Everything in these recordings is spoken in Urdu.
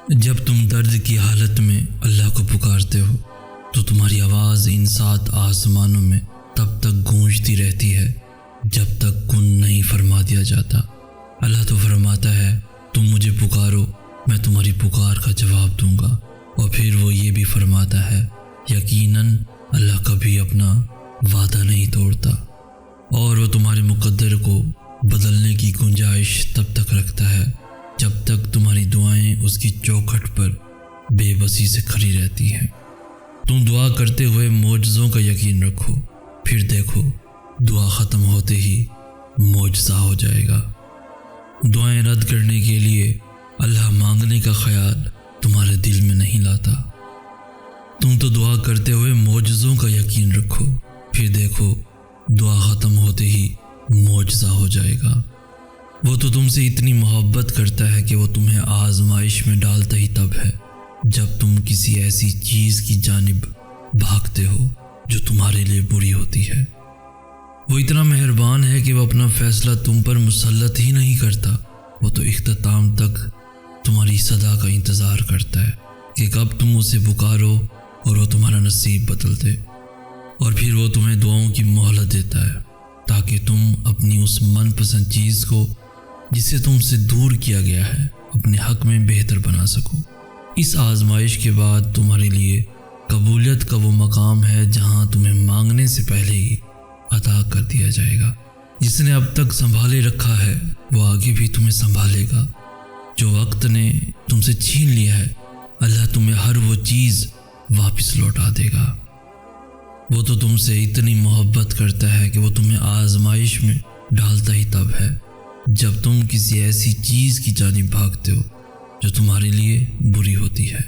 جب تم درد کی حالت میں اللہ کو پکارتے ہو تو تمہاری آواز ان 7 آسمانوں میں تب تک گونجتی رہتی ہے جب تک کن نہیں فرما دیا جاتا۔ اللہ تو فرماتا ہے تم مجھے پکارو، میں تمہاری پکار کا جواب دوں گا، اور پھر وہ یہ بھی فرماتا ہے یقیناً اللہ کبھی اپنا وعدہ نہیں توڑتا، اور وہ تمہارے مقدر کو بدلنے کی گنجائش تب تک رکھتا ہے جب تک تمہاری دعائیں اس کی چوکھٹ پر بے بسی سے کھڑی رہتی ہیں۔ تم دعا کرتے ہوئے معجزوں کا یقین رکھو، پھر دیکھو دعا ختم ہوتے ہی معجزہ ہو جائے گا۔ دعائیں رد کرنے کے لیے اللہ مانگنے کا خیال تمہارے دل میں نہیں لاتا۔ تم تو دعا کرتے ہوئے معجزوں کا یقین رکھو، پھر دیکھو دعا ختم ہوتے ہی معجزہ ہو جائے گا۔ وہ تو تم سے اتنی محبت کرتا ہے کہ وہ تمہیں آزمائش میں ڈالتا ہی تب ہے جب تم کسی ایسی چیز کی جانب بھاگتے ہو جو تمہارے لیے بری ہوتی ہے۔ وہ اتنا مہربان ہے کہ وہ اپنا فیصلہ تم پر مسلط ہی نہیں کرتا، وہ تو اختتام تک تمہاری صدا کا انتظار کرتا ہے کہ کب تم اسے پکارو اور وہ تمہارا نصیب بدل دے، اور پھر وہ تمہیں دعاؤں کی مہلت دیتا ہے تاکہ تم اپنی اس من پسند چیز کو جسے تم سے دور کیا گیا ہے اپنے حق میں بہتر بنا سکو۔ اس آزمائش کے بعد تمہارے لیے قبولیت کا وہ مقام ہے جہاں تمہیں مانگنے سے پہلے ہی عطا کر دیا جائے گا۔ جس نے اب تک سنبھالے رکھا ہے وہ آگے بھی تمہیں سنبھالے گا۔ جو وقت نے تم سے چھین لیا ہے اللہ تمہیں ہر وہ چیز واپس لوٹا دے گا۔ وہ تو تم سے اتنی محبت کرتا ہے کہ وہ تمہیں آزمائش میں ڈالتا ہی تب ہے جب تم کسی ایسی چیز کی جانب بھاگتے ہو جو تمہارے لیے بری ہوتی ہے۔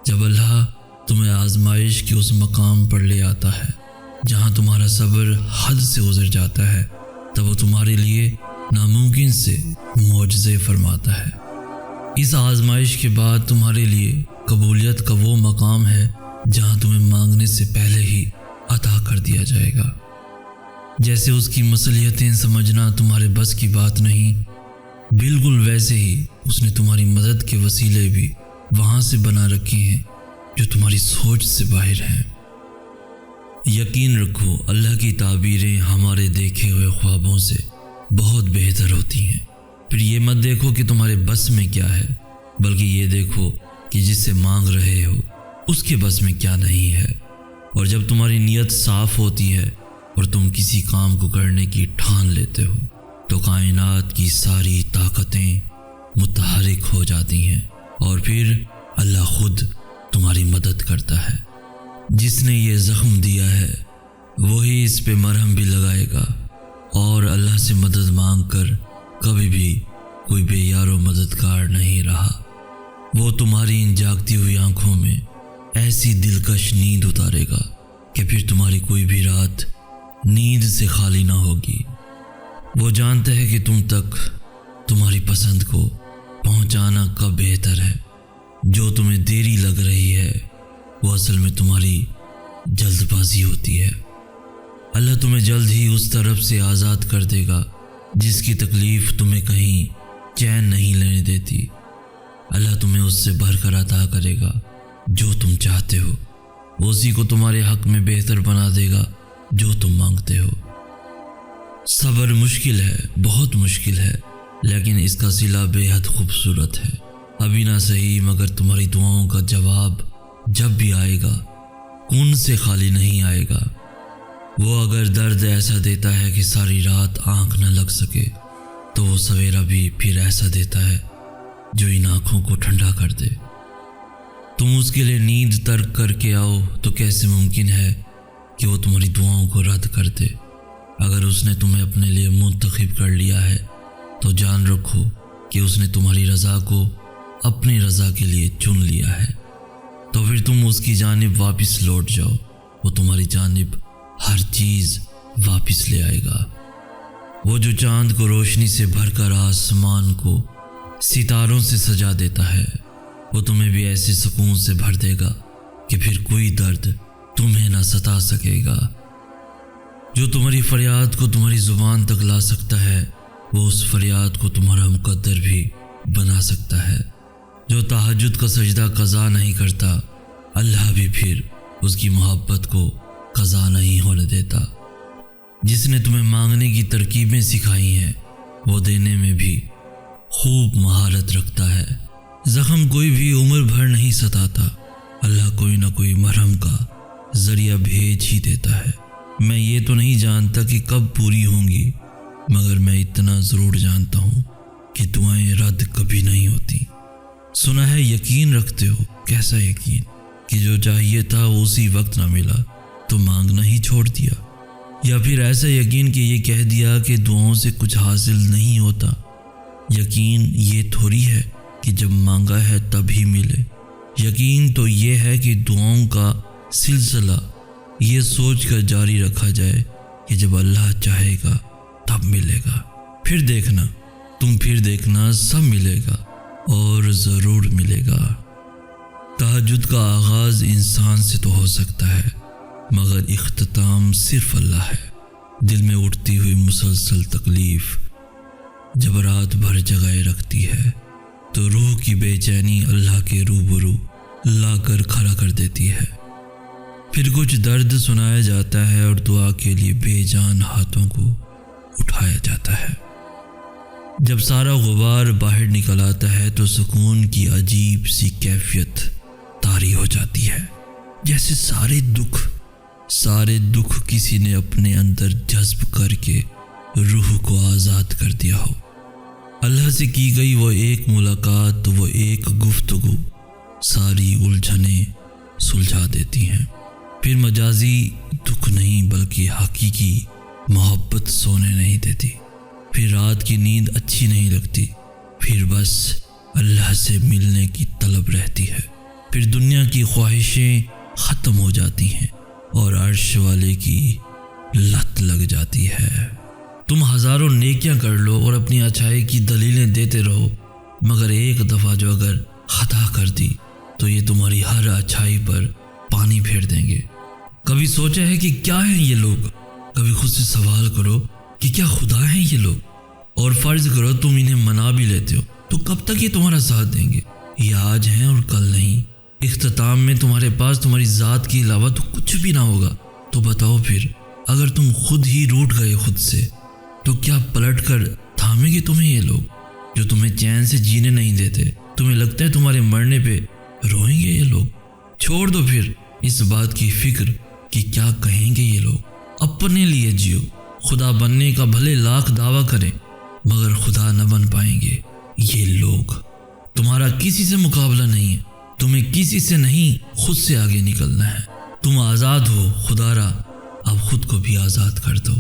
جب اللہ تمہیں آزمائش کے اس مقام پر لے آتا ہے جہاں تمہارا صبر حد سے گزر جاتا ہے تب وہ تمہارے لیے ناممکن سے معجزے فرماتا ہے۔ اس آزمائش کے بعد تمہارے لیے قبولیت کا وہ مقام ہے جہاں تمہیں مانگنے سے پہلے ہی عطا کر دیا جائے گا۔ جیسے اس کی مصلحتیں سمجھنا تمہارے بس کی بات نہیں، بالکل ویسے ہی اس نے تمہاری مدد کے وسیلے بھی وہاں سے بنا رکھے ہیں جو تمہاری سوچ سے باہر ہیں۔ یقین رکھو اللہ کی تعبیریں ہمارے دیکھے ہوئے خوابوں سے بہت بہتر ہوتی ہیں۔ پھر یہ مت دیکھو کہ تمہارے بس میں کیا ہے، بلکہ یہ دیکھو کہ جس سے مانگ رہے ہو اس کے بس میں کیا نہیں ہے۔ اور جب تمہاری نیت صاف ہوتی ہے اور تم کسی کام کو کرنے کی ٹھان لیتے ہو تو کائنات کی ساری طاقتیں متحرک ہو جاتی ہیں، اور پھر اللہ خود تمہاری مدد کرتا ہے۔ جس نے یہ زخم دیا ہے وہی اس پہ مرہم بھی لگائے گا، اور اللہ سے مدد مانگ کر کبھی بھی کوئی بے یار و مددگار نہیں رہا۔ وہ تمہاری ان جاگتی ہوئی آنکھوں میں ایسی دلکش نیند اتارے گا کہ پھر تمہاری کوئی بھی رات نیند سے خالی نہ ہوگی۔ وہ جانتا ہے کہ تم تک تمہاری پسند کو پہنچانا کب بہتر ہے۔ جو تمہیں دیری لگ رہی ہے وہ اصل میں تمہاری جلد بازی ہوتی ہے۔ اللہ تمہیں جلد ہی اس طرف سے آزاد کر دے گا جس کی تکلیف تمہیں کہیں چین نہیں لینے دیتی۔ اللہ تمہیں اس سے بھر کر عطا کرے گا جو تم چاہتے ہو، اسی کو تمہارے حق میں بہتر بنا دے گا جو تم مانگتے ہو۔ صبر مشکل ہے، بہت مشکل ہے، لیکن اس کا صلہ بے حد خوبصورت ہے۔ ابھی نہ صحیح مگر تمہاری دعاؤں کا جواب جب بھی آئے گا کن سے خالی نہیں آئے گا۔ وہ اگر درد ایسا دیتا ہے کہ ساری رات آنکھ نہ لگ سکے تو وہ سویرا بھی پھر ایسا دیتا ہے جو ان آنکھوں کو ٹھنڈا کر دے۔ تم اس کے لیے نیند ترک کر کے آؤ تو کیسے ممکن ہے کہ وہ تمہاری دعاؤں کو رد کر دے؟ اگر اس نے تمہیں اپنے لیے منتخب کر لیا ہے تو جان رکھو کہ اس نے تمہاری رضا کو اپنی رضا کے لیے چن لیا ہے۔ تو پھر تم اس کی جانب واپس لوٹ جاؤ، وہ تمہاری جانب ہر چیز واپس لے آئے گا۔ وہ جو چاند کو روشنی سے بھر کر آسمان کو ستاروں سے سجا دیتا ہے وہ تمہیں بھی ایسے سکون سے بھر دے گا کہ پھر کوئی درد تمہیں نہ ستا سکے گا۔ جو تمہاری فریاد کو تمہاری زبان تک لا سکتا ہے وہ اس فریاد کو تمہارا مقدر بھی بنا سکتا ہے۔ جو تہجد کا سجدہ قضا نہیں کرتا اللہ بھی پھر اس کی محبت کو قضا نہیں ہونے دیتا۔ جس نے تمہیں مانگنے کی ترکیبیں سکھائی ہیں وہ دینے میں بھی خوب مہارت رکھتا ہے۔ زخم کوئی بھی عمر بھر نہیں ستاتا، اللہ کوئی نہ کوئی مرہم کا ذریعہ بھیج ہی دیتا ہے۔ میں یہ تو نہیں جانتا کہ کب پوری ہوں گی، مگر میں اتنا ضرور جانتا ہوں کہ دعائیں رد کبھی نہیں ہوتی۔ سنا ہے یقین رکھتے ہو، کیسا یقین کہ جو چاہیے تھا وہ اسی وقت نہ ملا تو مانگنا ہی چھوڑ دیا، یا پھر ایسا یقین کہ یہ کہہ دیا کہ دعاؤں سے کچھ حاصل نہیں ہوتا۔ یقین یہ تھوڑی ہے کہ جب مانگا ہے تب ہی ملے، یقین تو یہ ہے کہ دعاؤں کا سلسلہ یہ سوچ کر جاری رکھا جائے کہ جب اللہ چاہے گا تب ملے گا، پھر دیکھنا سب ملے گا اور ضرور ملے گا۔ تہجد کا آغاز انسان سے تو ہو سکتا ہے مگر اختتام صرف اللہ ہے۔ دل میں اٹھتی ہوئی مسلسل تکلیف جب رات بھر جگائے رکھتی ہے تو روح کی بے چینی اللہ کے روبرو لا کر کھڑا کر دیتی ہے۔ پھر کچھ درد سنایا جاتا ہے اور دعا کے لیے بے جان ہاتھوں کو اٹھایا جاتا ہے۔ جب سارا غبار باہر نکل آتا ہے تو سکون کی عجیب سی کیفیت طاری ہو جاتی ہے، جیسے سارے دکھ کسی نے اپنے اندر جذب کر کے روح کو آزاد کر دیا ہو۔ اللہ سے کی گئی وہ ایک ملاقات، وہ ایک گفتگو ساری الجھنیں سلجھا دیتی ہیں۔ پھر مجازی دکھ نہیں بلکہ حقیقی محبت سونے نہیں دیتی، پھر رات کی نیند اچھی نہیں لگتی، پھر بس اللہ سے ملنے کی طلب رہتی ہے، پھر دنیا کی خواہشیں ختم ہو جاتی ہیں اور عرش والے کی لت لگ جاتی ہے۔ تم ہزاروں نیکیاں کر لو اور اپنی اچھائی کی دلیلیں دیتے رہو، مگر ایک دفعہ جو اگر خطا کر دی تو یہ تمہاری ہر اچھائی پر پانی پھیر دیں گے۔ کبھی سوچا ہے کہ کیا ہیں یہ لوگ؟ کبھی خود سے سوال کرو کہ کیا خدا ہیں یہ لوگ؟ اور فرض کرو تم انہیں منا بھی لیتے ہو تو کب تک یہ تمہارا ساتھ دیں گے؟ یہ آج ہیں اور کل نہیں۔ اختتام میں تمہارے پاس تمہاری ذات کے علاوہ تو کچھ بھی نہ ہوگا، تو بتاؤ پھر اگر تم خود ہی روٹھ گئے خود سے تو کیا پلٹ کر تھامیں گے تمہیں یہ لوگ جو تمہیں چین سے جینے نہیں دیتے؟ تمہیں لگتا ہے تمہارے مرنے پہ روئیں گے یہ لوگ؟ چھوڑ دو پھر اس بات کی فکر کہ کیا کہیں گے یہ لوگ، اپنے لیے جیو۔ خدا بننے کا بھلے لاکھ دعویٰ کریں مگر خدا نہ بن پائیں گے یہ لوگ۔ تمہارا کسی سے مقابلہ نہیں ہے، تمہیں کسی سے نہیں خود سے آگے نکلنا ہے۔ تم آزاد ہو، خدا را اب خود کو بھی آزاد کر دو۔